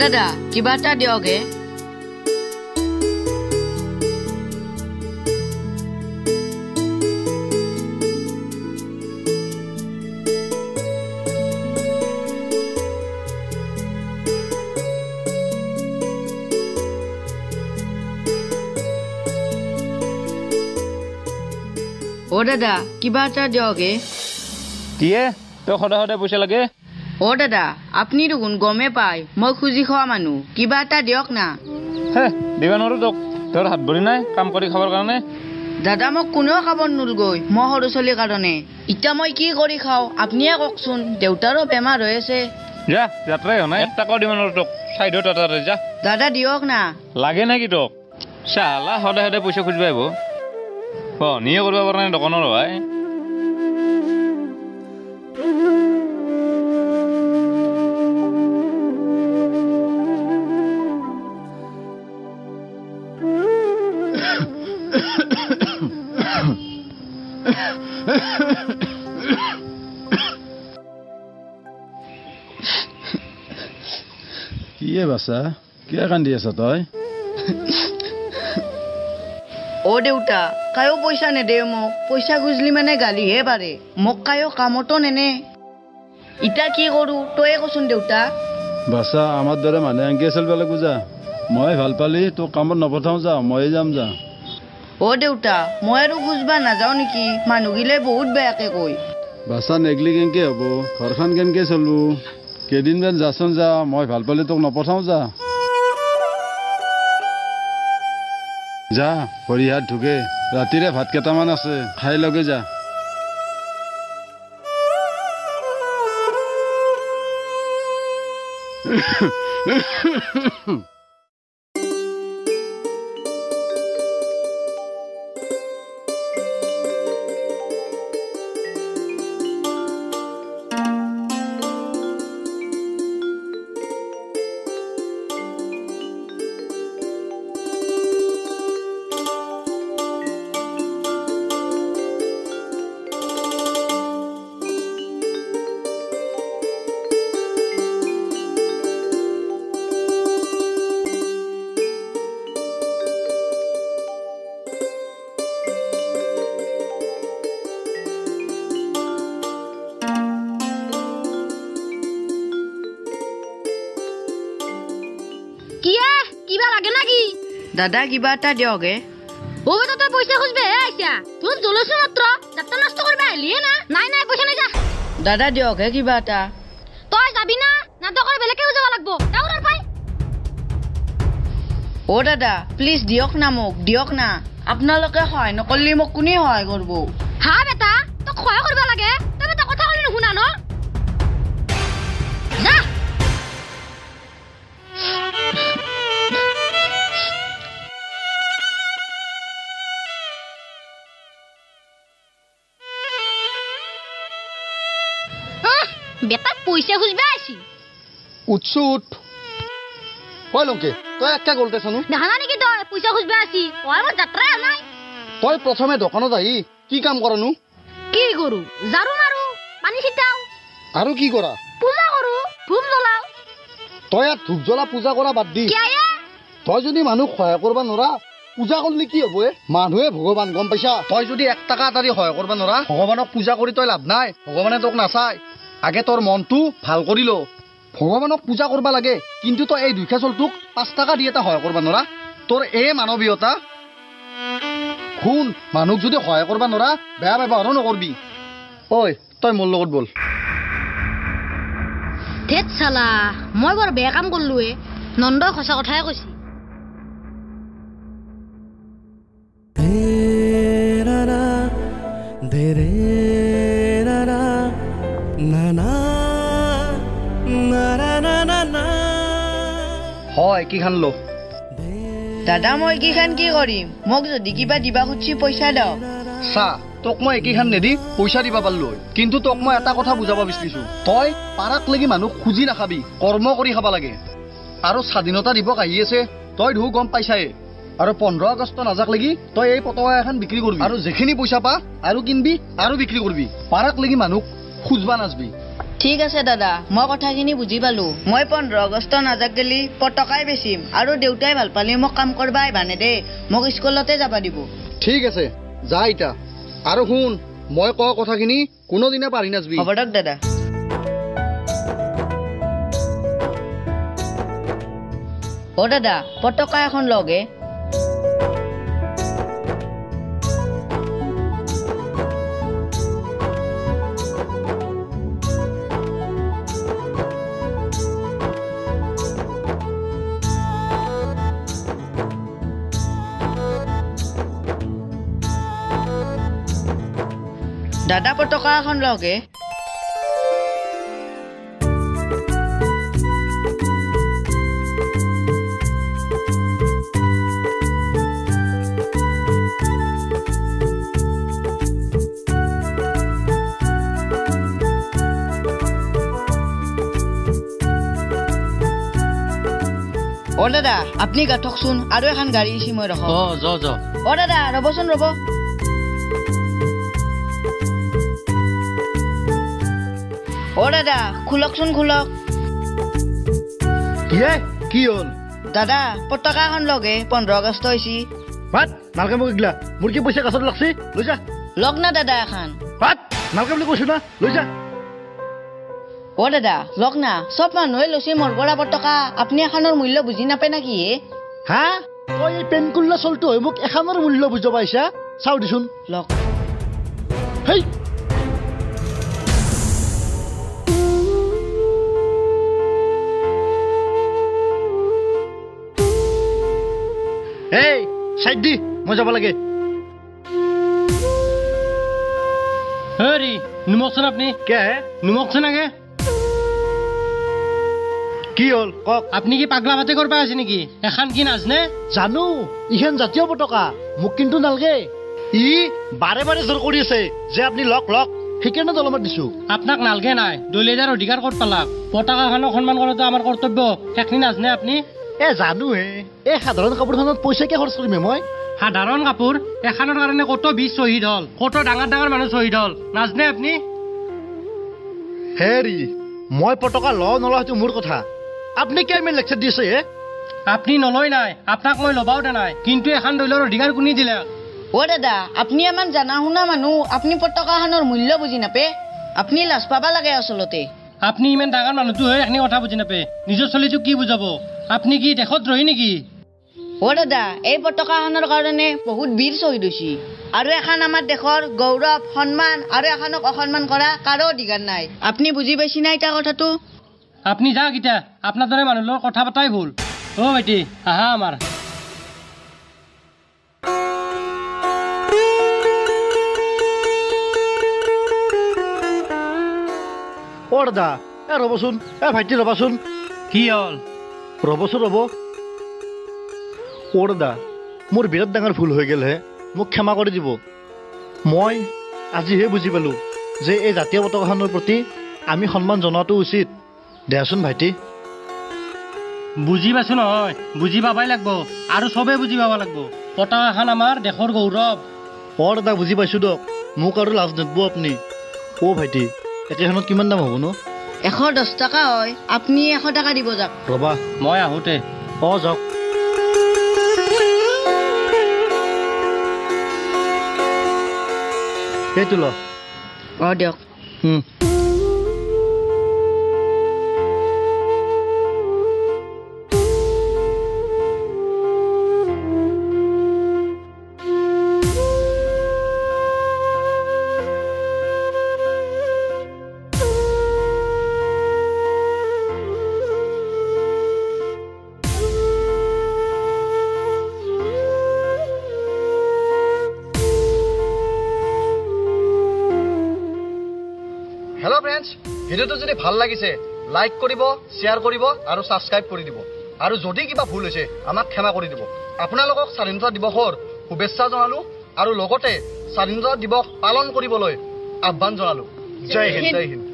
দাদা কিবা এটা দিয়কে ও দাদা কিবা এটা দিয়কে কিয়ে তই সদায় সদায় পইচা লাগে ও দাদা আপুনি দেখোন গমে পায় মই খুজি খোৱা মানুহ কিবা এটা দিয়ক না হে দিবা নোৱাৰো তোক তোৰ হাত ভৰি নাই কাম কৰি খাবৰ কাৰণে দাদা মোক কোনেও খাব নোলগৈ মই সৰু ছোৱালীৰ কাৰণে এতিয়া মই কি কৰি খাওঁ আপুনিয়ে কওকচোন দেউতাৰো বেমাৰ হৈ আছে যা যাত্ৰাই হোৱা নাই 1 টকাও দিবা নোৱাৰো তোক চাইডত তাতে যা দাদা দিয়ক না লাগে নেকি তোক চালা সদায় সদায় পইচা খুজিব আহিব নিয়ে কৰিব পৰা নাই দোকানৰ ভাই কিয়ে বাছা কিয় কান্দি আছ তই ও দেউতা কায়ো পইচা নেদে মোক পইচা খুজিলি মানে গালিহে পাৰে মোক কায়ো কামতো নেনে ইটা কি কৰো তয়ে কচোন দেউতা বাছা আমাৰ দৰে মানুহে এংকে চলিব লাগিব যা মই ভাল পালি তোক কামত নপঠাওঁ যা ময়ে যাম যা ও দেউতা মই আৰু খুজবা নাযাওঁ নেকি মানুহগিলে বহুত বেয়াকে কয় বাছা নেগলি কেনেকে হ'ব ঘৰখন কেনেকে চলবো কেইদিনমান যাচোন যা মই ভাল পালি তোক নপঠাওঁ যা যা ভৰি হাত ধুকে ৰাতিৰে ভাত কেইটামান আছে খাই লগে যা দাদা কিবা এটা দিয়কে ও বেটা তই পয়সা খুঁজবে আইছা তোর জলসে মাত্র যাত্রা নষ্ট করবে আইলিয়ে না নাই নাই পয়সা নাই যা দাদা দিয়কে কিবা এটা তই যাবি না না তো করে বেলেকেও যাব লাগবো দাউরার পাই ও দাদা প্লিজ দিয়ক না মোক দিয়ক না আপোনালোকে সহায় নকৰলি মোক কোনে সহায় কৰিব হা বেটা তোক সহায় করবে লাগে তই বেটা কথা কলি নুশুনা ন যা বেটা পয়সা খুঁজবে আইছি উৎসুট হয় লঙ্কে তই একা গলতেছানো দেখা না নাকি তই পয়সা খুঁজবে আইছি ওই আমার যাত্রা নাই তই প্রথমে দোকানত আহি কি কাম করনো কি করু জারু মারু পানি ছিটাও আৰু কি কৰা পূজা কৰু ধূপ জ্বলাও তই আৰ ধূপ জ্বলা পূজা কৰা বাদ দি কিয়া তই যদি মানুহ সহায় কৰবা নৰা পূজা করলি কি হব মানুহে ভগবান গম পাইছা তই যদি 1 টাকা তাৰি সহায় কৰবা নৰা ভগৱানক পূজা কৰি তই লাভ নাই ভগৱানে তোক নাচায় আগে তোৰ মনটো ভাল কৰিল ভগৱানক পূজা করবা লাগে কিন্তু তই এই দুখা চলটোক 5 টাকা দিয়ে এটা সহায় করবা নৰা তোৰ এই মানৱীয়তা শুন মানুহ যদি সহায় কৰবা নৰা বেয়া ব্যৱহাৰ নকৰবি ঐ তই মোৰ লগত বল ধেত চালা মই বৰ বেয়া কাম কৰলুৱে নন্দ খসা কথাই কৈছি হয় কি খান লো দাদা মই কিখান কি কৰিম মোক যদি কিবা দিবা খুজি পইচা দাও চা তোক মই একেখান নেদি পইচা দিবা পারলো কিন্তু তোক মই এটা কথা বুঝাব বিচাৰিছো তই পাৰাক লাগি মানুহ খুজি নাখাবি কৰ্ম কৰি খাবা লাগে আৰু স্বাধীনতা দিবস আহি আছে তই ঢু গম পাইছাই আৰু 15 আগষ্ট নাজাক লাগি তই এই পতাকা এখন বিক্ৰী কৰবি আৰু যেখিনি পইচা পা আৰু কিনবি আৰু বিক্ৰী কৰবি পাৰাক লাগি মানুহ খুজবা নাজবি ঠিক আছে দাদা, মই কথাখিনি বুজি পালো। মই 15 আগষ্ট নাযাক গেলি পতকাই বেচিম আৰু দেউতাই ভাল পালে মোক কাম কৰবা আহিবা নেদে, মোক স্কুলতে যাবা দিব। ঠিক আছে, যা ইটা। আৰু শুন, মই কোৱা কথাখিনি কোনোদিনে পাৰি নাযাবি। হ'ব দিয়ক দাদা। অ দাদা, পতকা এখন লগে। দাদা পতকা এখন লগে। অ দাদা, আপুনি গা থকচোন, আৰু এখন গাড়ী আছি মই ৰখ। অ দাদা ৰ'বচোন, ৰ'ব। অ দাদা খোলকচোন, খোলক। কি হ'ল দাদা পতাকা এখন লগে, 15 আগষ্ট হৈছে। ভাত নালকে মোক এগলা, মোৰ কি পইচা কাছত লাগছি, লৈ যা। লগ না দাদা এখন। ভাত নালকে বুলি কৈছো না, লৈ যা। অ দাদা লগ না, চব মানুহে লৈছে মোৰ পৰা পতাকা, আপুনি এখনৰ মূল্য বুজি নাপায় নেকি? হা, তই এই পেনকুল্লা চলটো হৈ মোক এখনৰ মূল্য বুজাব পাইছা? চাও দিচোন। লগ। হেই এই সাইড দি, মই যাব লাগে। হেৰি নুমকচোন আপুনি। কে নুমকচোন আগে। কি হ'ল কওক। আপুনি কি পাগলা ভাতে কৰিব আছে নেকি? এখন কি নাজনে? জানো, ইখন জাতীয় পতাকা, মোক কিন্তু নালগে। ই বাৰে বাৰে জোৰ কৰি আছে যে আপুনি লওক লওক, সেইকাৰণে দলমত দিছো। আপোনাক নালগে নাই, দলিয়াৰ অধিকাৰ ক'ত পালাক? পতাকাখনক সন্মান কৰাটো আমাৰ কৰ্তব্য, সেইখিনি নাজনে আপুনি? জানো হে, এই সাধাৰণ কাপোৰখনত পইচা কে খৰচ কৰিম মই? সাধাৰণ কাপোৰ এখনৰ কাৰণে কত বীজ শ্বহীদ হল, কত ডাঙৰ ডাঙৰ মানুহ শ্বহীদ হল, নাজনে আপুনি? হেৰি, মই পতাকা লওঁ নলওঁ সেইটো মোৰ কথা, আপুনি কি আমি লেকচাৰ দি আছে? আপুনি নলয় নাই, আপোনাক মই লবাও দে নাই, কিন্তু এখন দলিয়াৰ অধিকাৰ কোনে দিলে? অ দাদা, আপুনি ইমান জানা শুনা মানুহ, আপুনি পতাকাখনৰ মূল্য বুজি নাপায়? আপুনি লাজ পাবা লাগে আচলতে। আপুনি ইমান ডাঙৰ মানুহটো হৈ এখিনি কথা বুজি নাপায়, নিজৰ চলিটো কি বুজাব? আপুনি কি দেশত ৰহি নেকি? অ দাদা, এই পতাকাখনৰ কাৰণে বহুত বীৰ শ্বহীদ হৈছে, আৰু এখন আমাৰ দেশৰ গৌৰৱ সন্মান, আৰু এখনক অসন্মান কৰা কাৰো অধিকাৰ নাই। আপুনি বুজি পাইছে না এটা কথাটো? আপুনি যাওক এতিয়া, আপোনাৰ দৰে মানুহৰ লগত কথা পতাই ভুল। অ ভাইটি আহা আমাৰ। অ দাদা, ৰ'বচোন, ভাইটি ৰ'বাচোন। কি হ'ল? ৰ'বচোন ৰ'ব। অ দাদা, মোৰ বিৰাট ডাঙৰ ভুল হৈ গ'ল হে, মোক ক্ষমা কৰি দিব। মই আজিহে বুজি পালোঁ যে এই জাতীয় পতাকাখনৰ প্ৰতি আমি সন্মান জনোৱাটো উচিত। দেচোন ভাইটি। বুজি পাইছো নহয়, বুজি পাবাই লাগব, আৰু চবেই বুজি পাব লাগব। পতাকাখন আমাৰ দেশৰ গৌৰৱ। অ দাদা বুজি পাইছোঁ দিয়ক, মোক আৰু লাজ নিদিব আপুনি। অ ভাইটি, একেখনত কিমান দাম হ'ব নো? 110 টকা হয়, আপুনি 100 টকা দিব যাওক। ৰ'বা মই আহোঁতে। যাওক। সেইটো ল। দিয়ক। হেল্ল' ফ্ৰেণ্ডছ, ভিডিঅ'টো যদি ভাল লাগিছে লাইক কৰিব, শ্বেয়াৰ কৰিব আৰু ছাবস্ক্ৰাইব কৰি দিব। আৰু যদি কিবা ভুল হৈছে আমাক ক্ষমা কৰি দিব। আপোনালোকক স্বাধীনতা দিৱসৰ শুভেচ্ছা জনালোঁ, আৰু লগতে স্বাধীনতা দিৱস পালন কৰিবলৈ আহ্বান জনালোঁ। জয় হিন্দ, জয় হিন্দ।